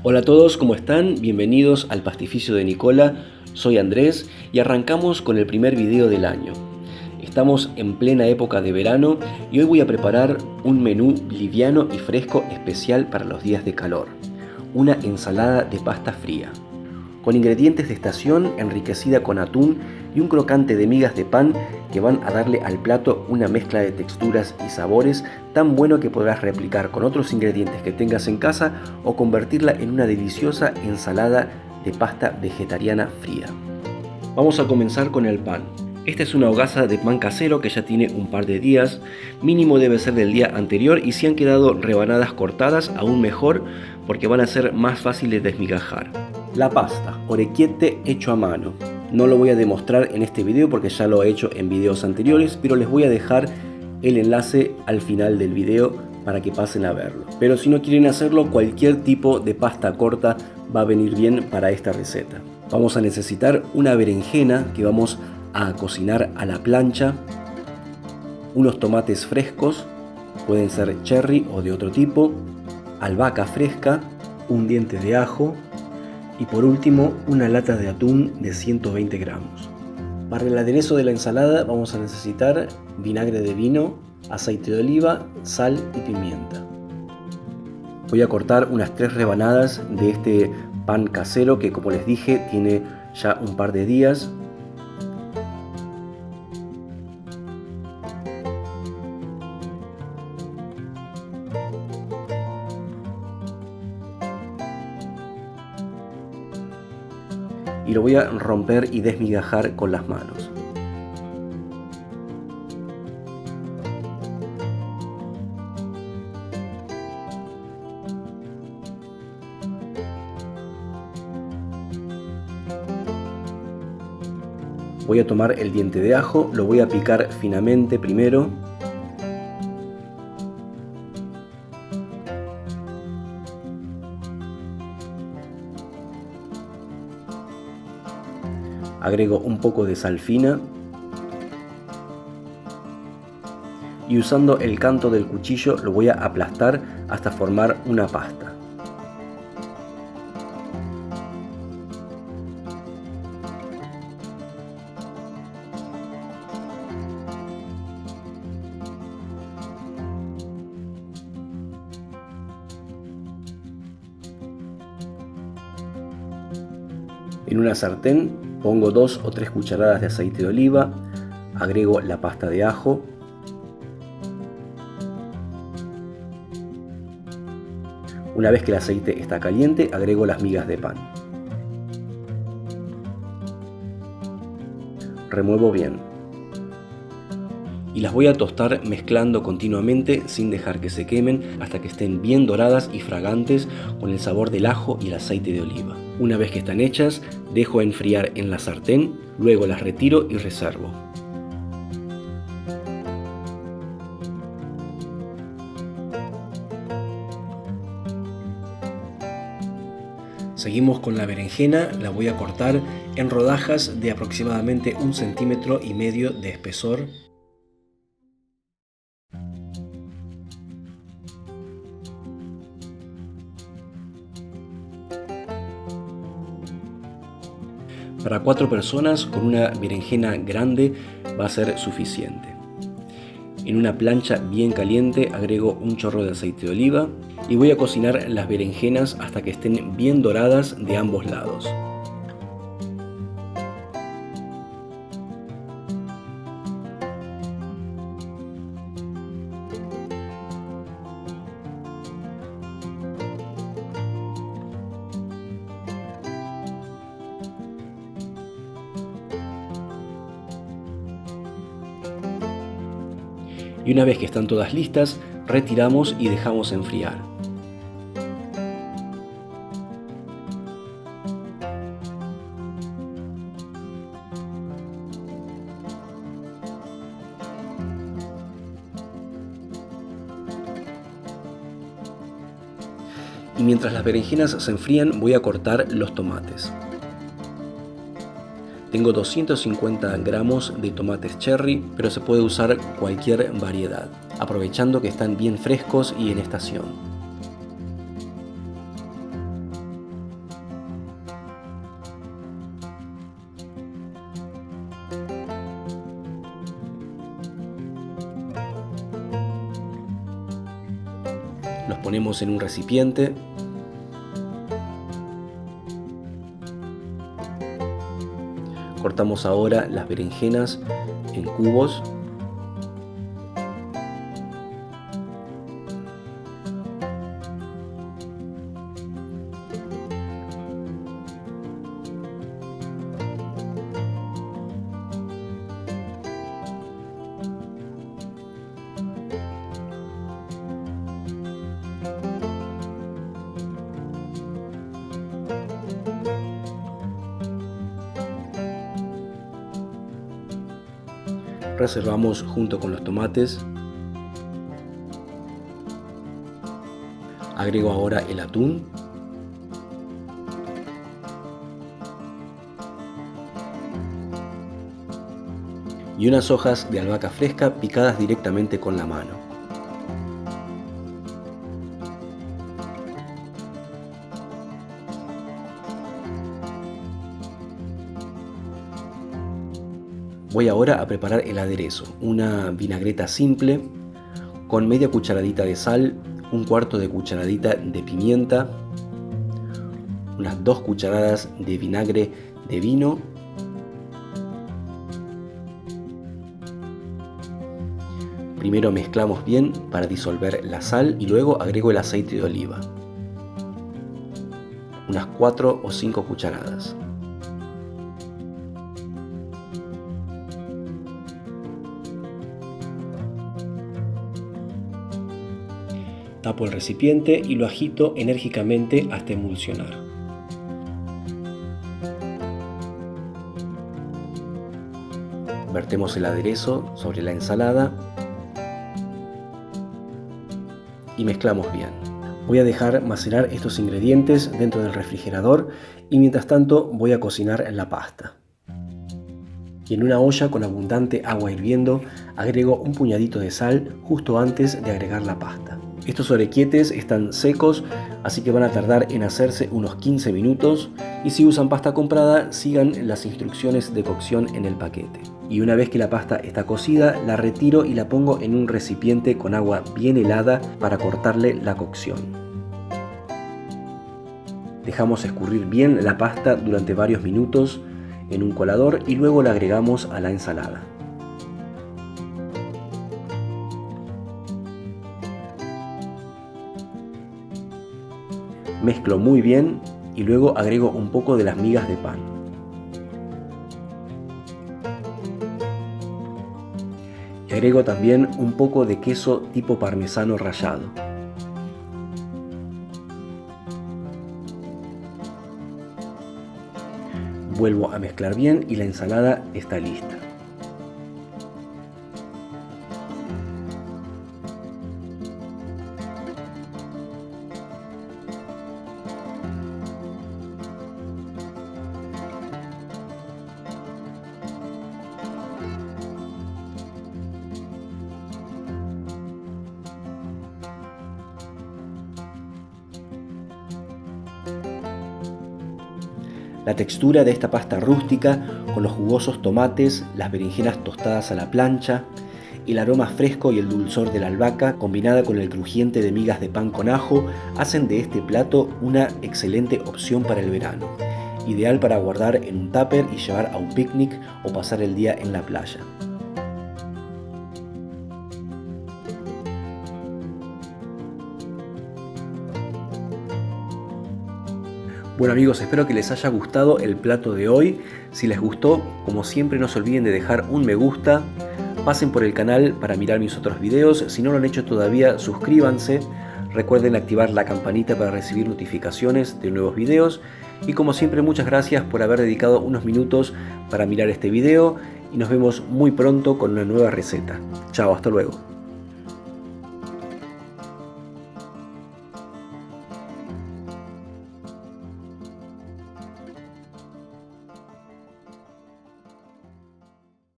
Hola a todos, ¿cómo están? Bienvenidos al Pastificio de Nicola. Soy Andrés y arrancamos con el primer video del año. Estamos en plena época de verano y hoy voy a preparar un menú liviano y fresco especial para los días de calor. Una ensalada de pasta fría, con ingredientes de estación enriquecida con atún y un crocante de migas de pan que van a darle al plato una mezcla de texturas y sabores tan bueno que podrás replicar con otros ingredientes que tengas en casa o convertirla en una deliciosa ensalada de pasta vegetariana fría. Vamos a comenzar con el pan. Esta es una hogaza de pan casero que ya tiene un par de días, mínimo debe ser del día anterior, y si han quedado rebanadas cortadas aún mejor porque van a ser más fáciles de desmigajar. La pasta, orecchiette hecho a mano. No lo voy a demostrar en este video porque ya lo he hecho en videos anteriores, pero les voy a dejar el enlace al final del video para que pasen a verlo. Pero si no quieren hacerlo, cualquier tipo de pasta corta va a venir bien para esta receta. Vamos a necesitar una berenjena que vamos a cocinar a la plancha, unos tomates frescos, pueden ser cherry o de otro tipo, albahaca fresca, un diente de ajo y por último una lata de atún de 120 gramos. Para el aderezo de la ensalada vamos a necesitar vinagre de vino, aceite de oliva, sal y pimienta. Voy a cortar unas 3 rebanadas de este pan casero que, como les dije, tiene ya un par de días. Y lo voy a romper y desmigajar con las manos. Voy a tomar el diente de ajo, lo voy a picar finamente primero. Agrego un poco de sal fina y usando el canto del cuchillo lo voy a aplastar hasta formar una pasta. En una sartén pongo 2 o 3 cucharadas de aceite de oliva, agrego la pasta de ajo, una vez que el aceite está caliente agrego las migas de pan. Remuevo bien y las voy a tostar mezclando continuamente sin dejar que se quemen hasta que estén bien doradas y fragantes con el sabor del ajo y el aceite de oliva. Una vez que están hechas, dejo enfriar en la sartén, luego las retiro y reservo. Seguimos con la berenjena, la voy a cortar en rodajas de aproximadamente 1,5 centímetros de espesor. Para 4 personas con una berenjena grande va a ser suficiente. En una plancha bien caliente agrego un chorro de aceite de oliva y voy a cocinar las berenjenas hasta que estén bien doradas de ambos lados. Y una vez que están todas listas, retiramos y dejamos enfriar. Y mientras las berenjenas se enfrían, voy a cortar los tomates. Tengo 250 gramos de tomates cherry, pero se puede usar cualquier variedad, aprovechando que están bien frescos y en estación. ponemos en un recipiente. Cortamos ahora las berenjenas en cubos. Reservamos junto con los tomates. Agrego ahora el atún. Y unas hojas de albahaca fresca picadas directamente con la mano. Voy ahora a preparar el aderezo, una vinagreta simple con media cucharadita de sal, un cuarto de cucharadita de pimienta, unas 2 cucharadas de vinagre de vino, primero mezclamos bien para disolver la sal y luego agrego el aceite de oliva, unas 4 o 5 cucharadas. Tapo el recipiente y lo agito enérgicamente hasta emulsionar. Vertemos el aderezo sobre la ensalada y mezclamos bien. Voy a dejar macerar estos ingredientes dentro del refrigerador y mientras tanto voy a cocinar la pasta. Y en una olla con abundante agua hirviendo agrego un puñadito de sal justo antes de agregar la pasta. Estos orequietes están secos, así que van a tardar en hacerse unos 15 minutos y si usan pasta comprada, sigan las instrucciones de cocción en el paquete. Y una vez que la pasta está cocida, la retiro y la pongo en un recipiente con agua bien helada para cortarle la cocción. Dejamos escurrir bien la pasta durante varios minutos en un colador y luego la agregamos a la ensalada. Mezclo muy bien y luego agrego un poco de las migas de pan. Y agrego también un poco de queso tipo parmesano rallado. Vuelvo a mezclar bien y la ensalada está lista. La textura de esta pasta rústica con los jugosos tomates, las berenjenas tostadas a la plancha, el aroma fresco y el dulzor de la albahaca combinada con el crujiente de migas de pan con ajo hacen de este plato una excelente opción para el verano, ideal para guardar en un tupper y llevar a un picnic o pasar el día en la playa. Bueno amigos, espero que les haya gustado el plato de hoy. Si les gustó, como siempre no se olviden de dejar un me gusta. Pasen por el canal para mirar mis otros videos. Si no lo han hecho todavía, suscríbanse. Recuerden activar la campanita para recibir notificaciones de nuevos videos. Y como siempre, muchas gracias por haber dedicado unos minutos para mirar este video. Y nos vemos muy pronto con una nueva receta. Chao, hasta luego.